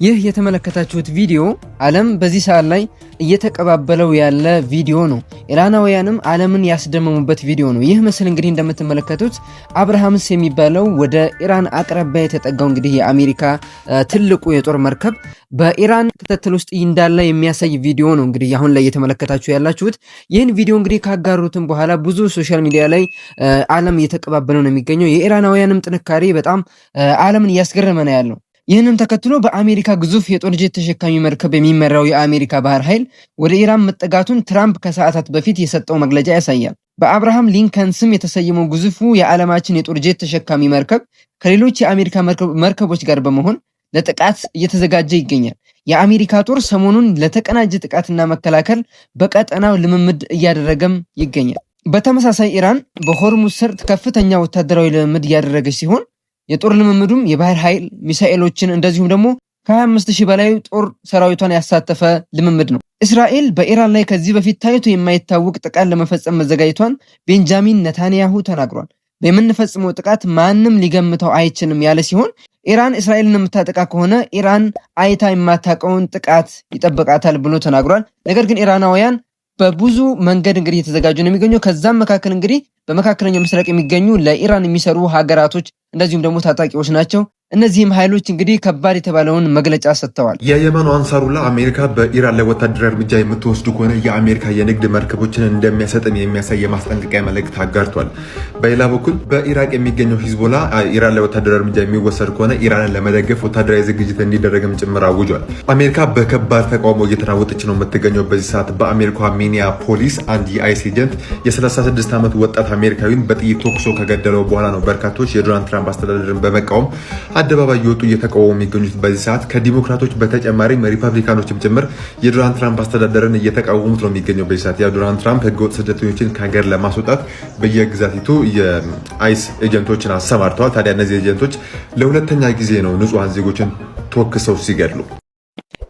ይህ የተመለከታችሁት ቪዲዮ ዓለም በዚህ ሰዓት ላይ እየተቀባበለው ያለ ቪዲዮ ነው። ኢራናውያንም ዓለምን ያስደመሙበት ቪዲዮ ነው። ይህ ምስል እንግዲህ እንደምትመለከቱት አብርሃምስ የሚባለው ወደ ኢራን አቅራቢያ የተጠጋው እንግዲህ የአሜሪካ ትልቁ የጦር መርከብ በኢራን ክትትል ውስጥ እንዳለ የሚያሳይ ቪዲዮ ነው። እንግዲህ አሁን ላይ እየተመለከታችሁ ያላችሁት ይህን ቪዲዮ እንግዲህ ካጋሩትም በኋላ ብዙ ሶሻል ሚዲያ ላይ ዓለም እየተቀባበለው ነው የሚገኘው። የኢራናውያንም ጥንካሬ በጣም ዓለምን እያስገረመ ነው ያለው። ይህንን ተከትሎ በአሜሪካ ግዙፍ የጦር ጄት ተሸካሚ መርከብ የሚመራው የአሜሪካ ባህር ኃይል ወደ ኢራን መጠጋቱን ትራምፕ ከሰዓታት በፊት የሰጠው መግለጫ ያሳያል። በአብርሃም ሊንከን ስም የተሰየመው ግዙፉ የዓለማችን የጦር ጄት ተሸካሚ መርከብ ከሌሎች የአሜሪካ መርከቦች ጋር በመሆን ለጥቃት እየተዘጋጀ ይገኛል። የአሜሪካ ጦር ሰሞኑን ለተቀናጀ ጥቃትና መከላከል በቀጠናው ልምምድ እያደረገም ይገኛል። በተመሳሳይ ኢራን በሆርሙዝ ሰርጥ ከፍተኛ ወታደራዊ ልምምድ እያደረገች ሲሆን የጦር ልምምዱም የባህር ኃይል ሚሳኤሎችን እንደዚሁም ደግሞ ከ25000 በላይ ጦር ሰራዊቷን ያሳተፈ ልምምድ ነው። እስራኤል በኢራን ላይ ከዚህ በፊት ታይቶ የማይታወቅ ጥቃት ለመፈጸም መዘጋጀቷን ቤንጃሚን ነታንያሁ ተናግሯል። በምንፈጽመው ጥቃት ማንም ሊገምተው አይችልም ያለ ሲሆን ኢራን እስራኤልን የምታጠቃ ከሆነ ኢራን አይታ የማታውቀውን ጥቃት ይጠብቃታል ብሎ ተናግሯል። ነገር ግን ኢራናውያን በብዙ መንገድ እንግዲህ የተዘጋጁ ነው የሚገኘው። ከዛም መካከል እንግዲህ በመካከለኛው ምስራቅ የሚገኙ ለኢራን የሚሰሩ ሀገራቶች እንደዚሁም ደግሞ ታጣቂዎች ናቸው። እነዚህም ኃይሎች እንግዲህ ከባድ የተባለውን መግለጫ ሰጥተዋል። የየመኑ አንሳሩላ አሜሪካ በኢራን ላይ ወታደራዊ እርምጃ የምትወስዱ ከሆነ የአሜሪካ የንግድ መርከቦችን እንደሚያሰጥም የሚያሳይ የማስጠንቀቂያ መልእክት አጋርቷል። በሌላ በኩል በኢራቅ የሚገኘው ሂዝቦላ ኢራን ላይ ወታደራዊ እርምጃ የሚወሰድ ከሆነ ኢራንን ለመደገፍ ወታደራዊ ዝግጅት እንዲደረግም ጭምር አውጇል። አሜሪካ በከባድ ተቃውሞ እየተናወጠች ነው የምትገኘው። በዚህ ሰዓት በአሜሪካ ሚኒያፖሊስ አንድ የአይስ ኤጀንት የ36 ዓመት ወጣት አሜሪካዊን በጥይት ተኩሶ ከገደለው በኋላ ነው በርካቶች የዶናልድ ትራምፕ አስተዳደርን በመቃወም አደባባይ እየወጡ እየተቃወሙ የሚገኙት። በዚህ ሰዓት ከዲሞክራቶች በተጨማሪም ሪፐብሊካኖችም ጭምር የዶናልድ ትራምፕ አስተዳደርን እየተቃወሙት ነው የሚገኘው። በዚህ ሰዓት የዶናልድ ትራምፕ ህገወጥ ስደተኞችን ከሀገር ለማስወጣት በየግዛቲቱ የአይስ ኤጀንቶችን አሰማርተዋል። ታዲያ እነዚህ ኤጀንቶች ለሁለተኛ ጊዜ ነው ንጹሐን ዜጎችን ተወክሰው ሲገድሉ።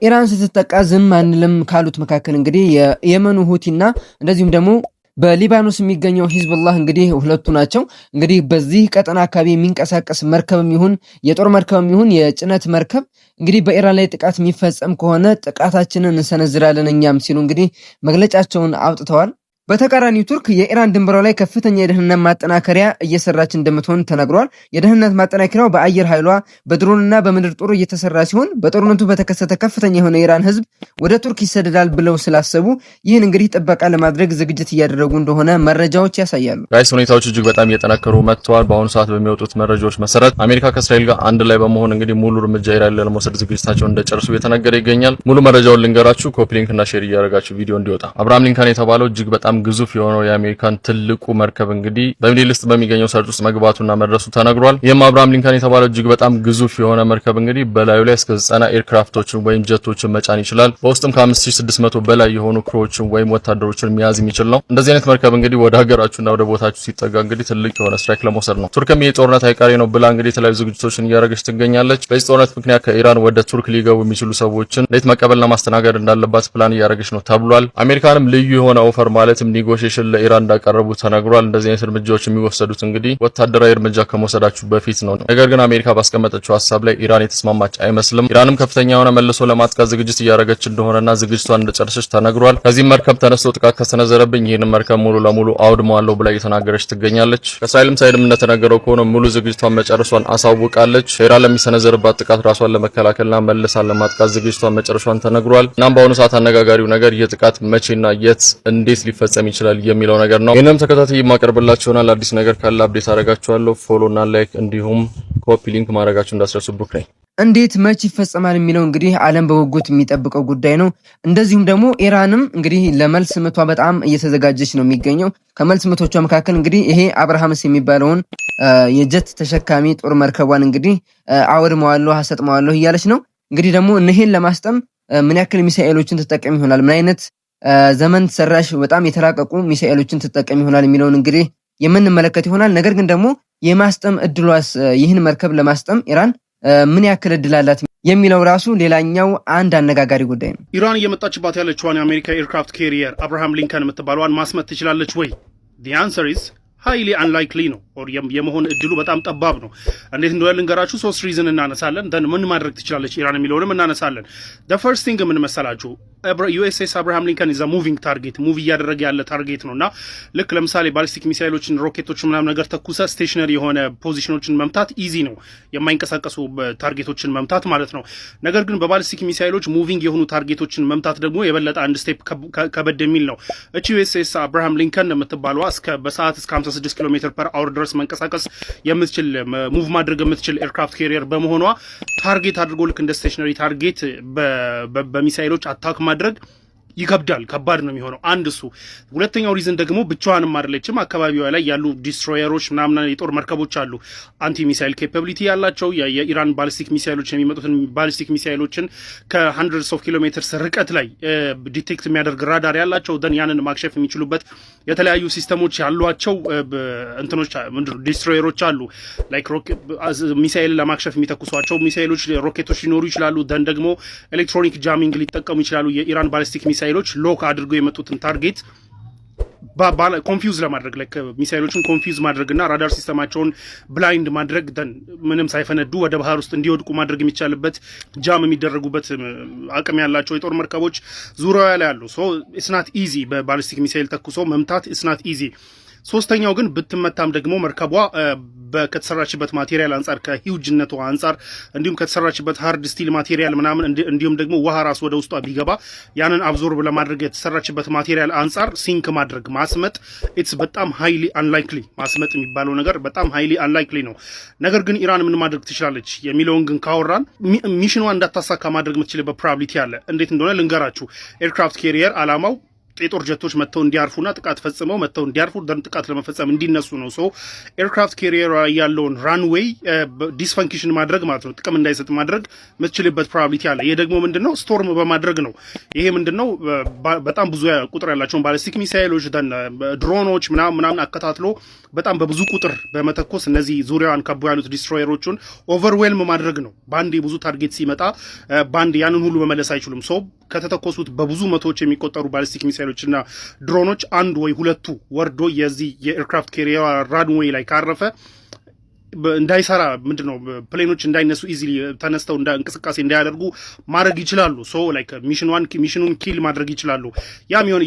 ኢራን ስትጠቃ ዝም አንልም ካሉት መካከል እንግዲህ የየመኑ ሁቲና እንደዚሁም ደግሞ በሊባኖስ የሚገኘው ሂዝቡላህ እንግዲህ ሁለቱ ናቸው። እንግዲህ በዚህ ቀጠና አካባቢ የሚንቀሳቀስ መርከብም ይሁን የጦር መርከብም ይሁን የጭነት መርከብ እንግዲህ በኢራን ላይ ጥቃት የሚፈጸም ከሆነ ጥቃታችንን እንሰነዝራለን እኛም ሲሉ እንግዲህ መግለጫቸውን አውጥተዋል። በተቃራኒው ቱርክ የኢራን ድንበሯ ላይ ከፍተኛ የደህንነት ማጠናከሪያ እየሰራች እንደምትሆን ተነግሯል። የደህንነት ማጠናከሪያው በአየር ኃይሏ በድሮንና በምድር ጦር እየተሰራ ሲሆን በጦርነቱ በተከሰተ ከፍተኛ የሆነ የኢራን ህዝብ ወደ ቱርክ ይሰደዳል ብለው ስላሰቡ ይህን እንግዲህ ጥበቃ ለማድረግ ዝግጅት እያደረጉ እንደሆነ መረጃዎች ያሳያሉ። ጋይስ ሁኔታዎች እጅግ በጣም እየጠናከሩ መጥተዋል። በአሁኑ ሰዓት በሚወጡት መረጃዎች መሰረት አሜሪካ ከእስራኤል ጋር አንድ ላይ በመሆን እንግዲህ ሙሉ እርምጃ ኢራን ላይ ለመውሰድ ዝግጅታቸውን እንደጨርሱ እየተነገረ ይገኛል። ሙሉ መረጃውን ልንገራችሁ፣ ኮፒ ሊንክ እና ሼር እያደረጋችሁ ቪዲዮ እንዲወጣ። አብርሃም ሊንከን የተባለው እጅግ በጣም ግዙፍ የሆነው የአሜሪካን ትልቁ መርከብ እንግዲህ በሚድል ኢስት በሚገኘው ሰርጥ ውስጥ መግባቱና መድረሱ ተነግሯል። ይህም አብርሃም ሊንከን የተባለው እጅግ በጣም ግዙፍ የሆነ መርከብ እንግዲህ በላዩ ላይ እስከ 90 ኤርክራፍቶችን ወይም ጀቶችን መጫን ይችላል። በውስጥም ከ5600 በላይ የሆኑ ክሮችን ወይም ወታደሮችን መያዝ የሚችል ነው። እንደዚህ አይነት መርከብ እንግዲህ ወደ ሀገራችሁና ወደ ቦታችሁ ሲጠጋ እንግዲህ ትልቅ የሆነ ስትራይክ ለመውሰድ ነው። ቱርክም ይህ ጦርነት አይቀሬ ነው ብላ እንግዲህ የተለያዩ ዝግጅቶችን እያደረገች ትገኛለች። በዚህ ጦርነት ምክንያት ከኢራን ወደ ቱርክ ሊገቡ የሚችሉ ሰዎችን እንዴት መቀበልና ማስተናገድ እንዳለባት ፕላን እያደረገች ነው ተብሏል። አሜሪካንም ልዩ የሆነ ኦፈር ማለትም ኔጎሺዬሽን ለኢራን እንዳቀረቡ ተነግሯል። እንደዚህ አይነት እርምጃዎች የሚወሰዱት እንግዲህ ወታደራዊ እርምጃ ከመውሰዳችሁ በፊት ነው። ነገር ግን አሜሪካ ባስቀመጠችው ሐሳብ ላይ ኢራን የተስማማች አይመስልም። ኢራንም ከፍተኛ የሆነ መልሶ ለማጥቃት ዝግጅት እያደረገች እንደሆነና ዝግጅቷን እንደጨረሰች ተነግሯል። ከዚህም መርከብ ተነስቶ ጥቃት ከሰነዘረብኝ ይህን መርከብ ሙሉ ለሙሉ አውድመዋለሁ ብላ እየተናገረች ትገኛለች። ከእስራኤልም ሳይድም እንደተነገረው ከሆነ ሙሉ ዝግጅቷን መጨረሷን አሳውቃለች። ኢራን ለሚሰነዘርባት ጥቃት ራሷን ለመከላከልና መልሳ ለማጥቃት ዝግጅቷን መጨረሷን ተነግሯል። እናም በአሁኑ ሰዓት አነጋጋሪው ነገር ይህ ጥቃት መቼና የት እንዴት ሊፈጸም ይችላል የሚለው ነገር ነው። ይህንም ተከታታይ የማቀርብላችሁ ይሆናል። አዲስ ነገር ካለ አፕዴት አደርጋችኋለሁ። ፎሎ እና ላይክ እንዲሁም ኮፒ ሊንክ ማድረጋችሁ እንዳትረሱ። ብሩክ ነኝ። እንዴት መች ይፈጸማል የሚለው እንግዲህ ዓለም በጉጉት የሚጠብቀው ጉዳይ ነው። እንደዚሁም ደግሞ ኢራንም እንግዲህ ለመልስ ምቷ በጣም እየተዘጋጀች ነው የሚገኘው። ከመልስ ምቶቿ መካከል እንግዲህ ይሄ አብርሃምስ የሚባለውን የጀት ተሸካሚ ጦር መርከቧን እንግዲህ አወድመዋለሁ፣ አሰጥመዋለሁ እያለች ነው። እንግዲህ ደግሞ እነሄን ለማስጠም ምን ያክል ሚሳኤሎችን ትጠቀም ይሆናል፣ ምን አይነት ዘመን ሰራሽ በጣም የተራቀቁ ሚሳኤሎችን ትጠቀም ይሆናል የሚለውን እንግዲህ የምንመለከት ይሆናል። ነገር ግን ደግሞ የማስጠም እድሏስ ይህን መርከብ ለማስጠም ኢራን ምን ያክል እድል አላት? የሚለው ራሱ ሌላኛው አንድ አነጋጋሪ ጉዳይ ነው። ኢራን እየመጣችባት ያለችዋን የአሜሪካ ኤርክራፍት ካሪየር አብርሃም ሊንከን የምትባለዋን ማስመጥ ትችላለች ወይ? the answer is highly unlikely ነው። የመሆን እድሉ በጣም ጠባብ ነው። እንዴት እንደሆነ ልንገራችሁ። 3 ሪዝን እናነሳለን። ደን ምን ማድረግ ትችላለች ኢራን የሚለውንም እናነሳለን። the first thing ምን መሰላችሁ? USS አብርሃም ሊንከን is a moving target ሙቭ እያደረገ ያለ ታርጌት ነውና ልክ ለምሳሌ ባሊስቲክ ሚሳይሎችን ሮኬቶችን ምናምን ነገር ተኩሰ ስቴሽነሪ የሆነ ፖዚሽኖችን መምታት ኢዚ ነው፣ የማይንቀሳቀሱ ታርጌቶችን መምታት ማለት ነው። ነገር ግን በባሊስቲክ ሚሳይሎች ሙቪንግ የሆኑ ታርጌቶችን መምታት ደግሞ የበለጠ አንድ ስቴፕ ከበድ የሚል ነው። እቺ USS አብርሃም ሊንከን የምትባለዋ በሰዓት እስከ 56 ኪሎ ሜትር ፐር አወር ድረስ መንቀሳቀስ የምትችል ሙቭ ማድረግ የምትችል ኤርክራፍት ካሪየር በመሆኗ ታርጌት አድርጎ ልክ እንደ ስቴሽነሪ ታርጌት በሚሳይሎች አታክ ማድረግ ይከብዳል፣ ከባድ ነው የሚሆነው። አንድ እሱ። ሁለተኛው ሪዝን ደግሞ ብቻዋንም አይደለችም። አካባቢዋ ላይ ያሉ ዲስትሮየሮች ምናምን የጦር መርከቦች አሉ፣ አንቲ ሚሳይል ኬፓቢሊቲ ያላቸው የኢራን ባሊስቲክ ሚሳይሎች የሚመጡትን ባሊስቲክ ሚሳይሎችን ከ100 ኪሎ ሜትርስ ርቀት ላይ ዲቴክት የሚያደርግ ራዳር ያላቸው ደን ያንን ማክሸፍ የሚችሉበት የተለያዩ ሲስተሞች ያሏቸው እንትኖች ምንድነው ዲስትሮየሮች አሉ። ላይክ ሚሳይል ለማክሸፍ የሚተኩሷቸው ሚሳይሎች ሮኬቶች ሊኖሩ ይችላሉ። ደን ደግሞ ኤሌክትሮኒክ ጃሚንግ ሊጠቀሙ ይችላሉ። የኢራን ባሊስቲክ ሚሳይሎች ሎክ አድርገው የመጡትን ታርጌት ኮንፊውዝ ለማድረግ ላይክ ሚሳይሎችን ኮንፊውዝ ማድረግና ራዳር ሲስተማቸውን ብላይንድ ማድረግ ደን ምንም ሳይፈነዱ ወደ ባህር ውስጥ እንዲወድቁ ማድረግ የሚቻልበት ጃም የሚደረጉበት አቅም ያላቸው የጦር መርከቦች ዙሪያው ላይ አሉ። ሶ ኢትስ ናት ኢዚ በባሊስቲክ ሚሳይል ተኩሶ መምታት ኢትስ ናት ኢዚ። ሶስተኛው ግን ብትመታም ደግሞ መርከቧ ከተሰራችበት ማቴሪያል አንጻር ከሂውጅነቷ አንጻር እንዲሁም ከተሰራችበት ሃርድ ስቲል ማቴሪያል ምናምን እንዲሁም ደግሞ ውሃ ራስ ወደ ውስጧ ቢገባ ያንን አብዞርብ ለማድረግ የተሰራችበት ማቴሪያል አንጻር ሲንክ ማድረግ ማስመጥ ኢትስ በጣም ሃይሊ አንላይክሊ ማስመጥ የሚባለው ነገር በጣም ሃይሊ አንላይክሊ ነው። ነገር ግን ኢራን ምን ማድረግ ትችላለች የሚለውን ግን ካወራን ሚሽኗ እንዳታሳካ ማድረግ የምትችልበት ፕሮባቢሊቲ አለ። እንዴት እንደሆነ ልንገራችሁ። ኤርክራፍት ካሪየር አላማው የጦር ጀቶች መጥተው እንዲያርፉና ጥቃት ፈጽመው መጥተው እንዲያርፉ ደን ጥቃት ለመፈጸም እንዲነሱ ነው። ሶ ኤርክራፍት ካሪየር ያለውን ራንዌይ ዲስፈንክሽን ማድረግ ማለት ነው፣ ጥቅም እንዳይሰጥ ማድረግ የምትችልበት ፕሮባቢሊቲ አለ። ይሄ ደግሞ ምንድነው ስቶርም በማድረግ ነው። ይሄ ምንድነው በጣም ብዙ ቁጥር ያላቸውን ባሊስቲክ ሚሳይሎች ደን ድሮኖች ምናምን አከታትሎ በጣም በብዙ ቁጥር በመተኮስ እነዚህ ዙሪያዋን ከቦ ያሉት ዲስትሮየሮቹን ኦቨርዌልም ማድረግ ነው። ባንዴ ብዙ ታርጌት ሲመጣ ባንዴ ያንን ሁሉ መመለስ አይችሉም። ሶ ከተተኮሱት በብዙ መቶዎች የሚቆጠሩ ባሊስቲክ ሚሳይሎችና ድሮኖች አንዱ ወይ ሁለቱ ወርዶ የዚህ የኤርክራፍት ካሪየር ራንዌይ ላይ ካረፈ እንዳይሰራ ምንድነው ፕሌኖች እንዳይነሱ ኢዚሊ ተነስተው እንቅስቃሴ እንዳያደርጉ ማድረግ ይችላሉ። ሶ ላይክ ሚሽኑን ኪል ማድረግ ይችላሉ።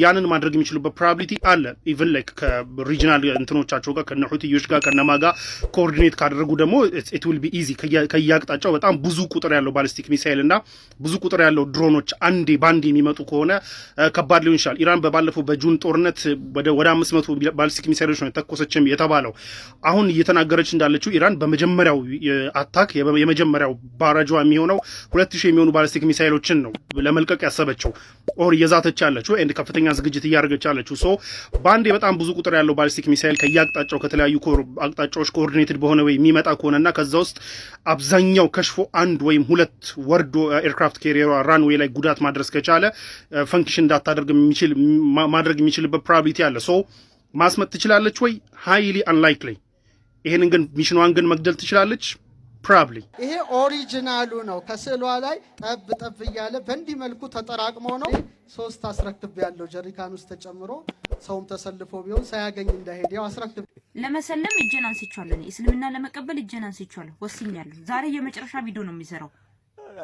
ያንን ማድረግ የሚችሉበት ፕሮባቢሊቲ አለ። ኢቭን ላይክ ከሪጂናል እንትኖቻቸው ጋር ከነሁቲዮች ጋር ከነማጋ ኮኦርዲኔት ካደረጉ ደግሞ ኢት ዊል ቢ ኢዚ። ከያቅጣጫው በጣም ብዙ ቁጥር ያለው ባሊስቲክ ሚሳይል እና ብዙ ቁጥር ያለው ድሮኖች ባንዴ የሚመጡ ከሆነ ከባድ ሊሆን ይችላል። ኢራን በባለፈው በጁን ጦርነት ወደ 500 ባሊስቲክ ሚሳይሎች ነው የተኮሰችም የተባለው። አሁን እየተናገረች እንዳለችው ኢራን በመጀመሪያው አታክ የመጀመሪያው ባራጇ የሚሆነው 2000 የሚሆኑ ባሊስቲክ ሚሳይሎችን ነው ለመልቀቅ ያሰበችው ኦር እየዛተች ያለችው ኤንድ ከፍተኛ ዝግጅት እያደረገች ያለችው። ሶ ባንዴ በጣም ብዙ ቁጥር ያለው ባሊስቲክ ሚሳይል ከያቅጣጫው ከተለያዩ አቅጣጫዎች ኮኦርዲኔትድ በሆነ ወይ የሚመጣ ከሆነና ከዛ ውስጥ አብዛኛው ከሽፎ አንድ ወይም ሁለት ወርዶ ኤርክራፍት ካሪየር ራንዌይ ላይ ጉዳት ማድረስ ከቻለ ፈንክሽን እንዳታደርግ ማድረግ የሚችልበት ፕሮባቢሊቲ አለ። ሶ ማስመጥ ትችላለች ወይ? ሃይሊ አንላይክሊ። ይሄንን ግን ሚሽኗን ግን መግደል ትችላለች ፕሮባብሊ። ይሄ ኦሪጂናሉ ነው። ከስዕሏ ላይ ጠብ እያለ በእንዲህ መልኩ ተጠራቅሞ ነው 3 አስረክብ ያለው ጀሪካን ውስጥ ተጨምሮ ሰውም ተሰልፎ ቢሆን ሳያገኝ እንዳይሄድ ያው አስረክብ። ለመሰለም እጄን አንስቻለሁ። እስልምና ለመቀበል እጄን አንስቻለሁ፣ ወስኛለሁ። ዛሬ የመጨረሻ ቪዲዮ ነው የሚሰራው።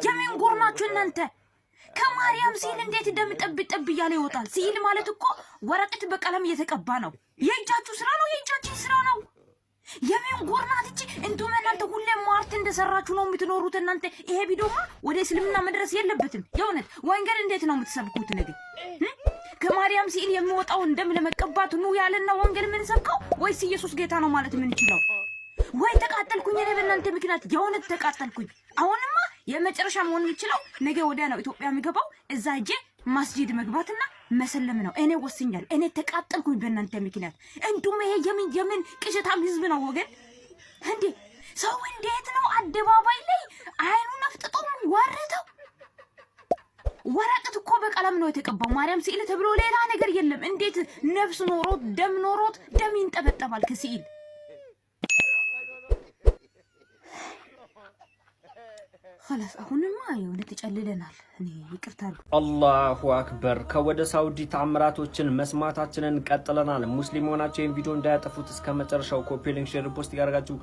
የምን ጎርናችሁ እናንተ? ከማርያም ሲል እንዴት እንደምጠብ እያለ ይወጣል። ሲል ማለት እኮ ወረቀት በቀለም እየተቀባ ነው። የእጃችሁ ስራ ነው፣ የእጃችን ስራ ነው። የምን ጎርናት እቺ እንቱም እናንተ ሁሌ ማርት እንደሰራችሁ ነው የምትኖሩት እናንተ። ይሄ ቪዲዮማ ወደ እስልምና መድረስ የለበትም። የእውነት ወንጌል እንዴት ነው የምትሰብኩት? ነገር ከማርያም ሲል የሚወጣው እንደም ለመቀባት ነው ያለና ወንጌል ምን ሰብከው? ወይስ ኢየሱስ ጌታ ነው ማለት ምን ይችላል? ወይ ተቃጠልኩኝ እኔ በእናንተ ምክንያት፣ የእውነት ተቃጠልኩኝ። አሁንማ የመጨረሻ መሆን የሚችለው ነገ ወዲያ ነው ኢትዮጵያ የሚገባው። እዛ ሂጄ ማስጂድ መግባትና መሰለም ነው። እኔ ወስኛል። እኔ ተቃጠልኩኝ በእናንተ ምክንያት። እንዱም ይሄ የምን ቅዠታም ህዝብ ነው ወገን። እንዴ ሰው እንዴት ነው አደባባይ ላይ አይኑን አፍጥጦ ወረደው? ወረቀት እኮ በቀለም ነው የተቀባው። ማርያም ሲል ተብሎ ሌላ ነገር የለም። እንዴት ነፍስ ኖሮት ደም ኖሮት ደም ይንጠበጠባል ከሲል? خلاص አሁንማ የሆነ ተጨልለናል እኔ ይቅርታሉ አላሁ አክበር ከወደ ሳውዲ ተአምራቶችን መስማታችንን ቀጥለናል ሙስሊም ሆናችሁ ይሄን ቪዲዮ እንዳያጠፉት እስከ መጨረሻው ኮፒ ሊንክ ሼር ፖስት ያደርጋችሁ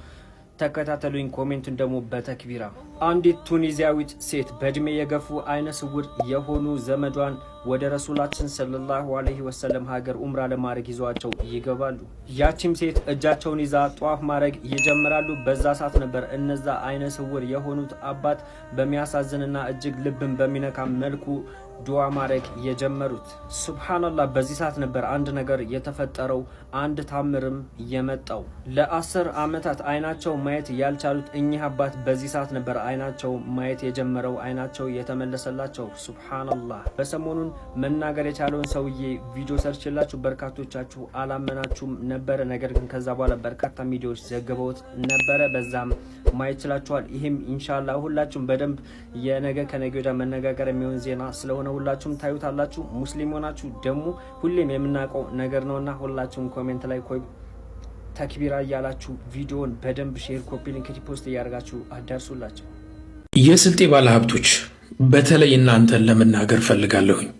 ተከታተሉኝ ኮሜንቱን ደግሞ በተክቢራ አንዲት ቱኒዚያዊት ሴት በእድሜ የገፉ አይነ ስውር የሆኑ ዘመዷን ወደ ረሱላችን ሰለላሁ ዐለይሂ ወሰለም ሀገር ኡምራ ለማድረግ ይዟቸው ይገባሉ ያቺም ሴት እጃቸውን ይዛ ጧፍ ማድረግ ይጀምራሉ በዛ ሰዓት ነበር እነዛ አይነ ስውር የሆኑት አባት በሚያሳዝንና እጅግ ልብን በሚነካ መልኩ ዱዓ ማድረግ የጀመሩት ሱብሃንአላህ በዚህ ሰዓት ነበር አንድ ነገር የተፈጠረው አንድ ታምርም የመጣው ለ10 አመታት አይናቸው ማየት ያልቻሉት እኚህ አባት በዚህ ሰዓት ነበር አይናቸው ማየት የጀመረው አይናቸው የተመለሰላቸው ሱብሃንአላህ በሰሞኑን መናገር የቻለውን ሰውዬ ቪዲዮ ሰርችላችሁ በርካቶቻችሁ አላመናችሁም ነበር ነገር ግን ከዛ በኋላ በርካታ ሚዲያዎች ዘግበውት ነበር በዛም ማየት ይችላችኋል ይሄም ኢንሻአላህ ሁላችሁም በደንብ የነገ ከነገ ወዲያ መነጋገር የሚሆን ዜና ስለሆነ ሁላችሁም ታዩታላችሁ ሙስሊም ሆናችሁ ደግሞ ሁሌም የምናቀው ነገር ነውና ሁላችሁም ኮሜንት ላይ ተክቢራ ያላችሁ ቪዲዮን በደንብ ሼር ኮፒ ሊንክ ሪፖስት ያደርጋችሁ አዳርሱላችሁ የስልጤ ባለሀብቶች በተለይ እናንተን ለመናገር ፈልጋለሁኝ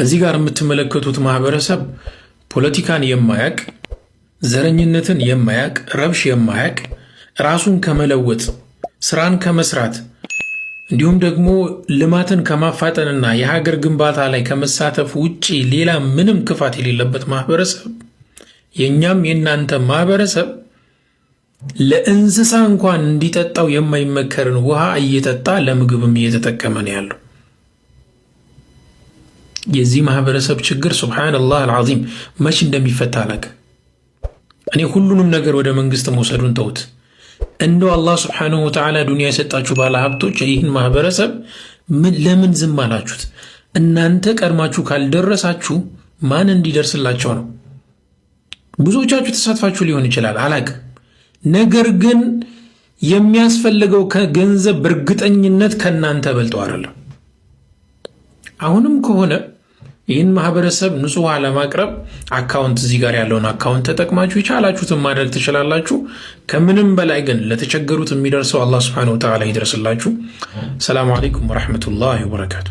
እዚህ ጋር የምትመለከቱት ማህበረሰብ ፖለቲካን የማያቅ ዘረኝነትን የማያቅ ረብሽ የማያቅ ራሱን ከመለወጥ ስራን ከመስራት እንዲሁም ደግሞ ልማትን ከማፋጠንና የሀገር ግንባታ ላይ ከመሳተፍ ውጪ ሌላ ምንም ክፋት የሌለበት ማህበረሰብ የኛም የናንተ ማህበረሰብ ለእንስሳ እንኳን እንዲጠጣው የማይመከርን ውሃ እየጠጣ ለምግብም እየተጠቀመ ነው ያለው የዚህ ማህበረሰብ ችግር ሱብሃንአላህ አልዓዚም መች እንደሚፈታ አላውቅም እኔ ሁሉንም ነገር ወደ መንግስት መውሰዱን ተውት እንደው አላህ Subhanahu Wa Ta'ala ዱንያ የሰጣችሁ ባለሀብቶች ይህን ማህበረሰብ ለምን ዝም አላችሁት እናንተ ቀድማችሁ ካልደረሳችሁ ማን እንዲደርስላቸው ነው ብዙዎቻችሁ ተሳትፋችሁ ሊሆን ይችላል አላውቅም ነገር ግን የሚያስፈልገው ከገንዘብ በእርግጠኝነት ከናንተ በልጦ አይደለም አሁንም ከሆነ ይህን ማህበረሰብ ንጹህ ለማቅረብ አካውንት እዚህ ጋር ያለውን አካውንት ተጠቅማችሁ ይቻላችሁትን ማድረግ ትችላላችሁ ከምንም በላይ ግን ለተቸገሩት የሚደርሰው አላህ Subhanahu Wa Ta'ala ይደርስላችሁ ሰላም አለይኩም ወራህመቱላሂ ወበረካቱ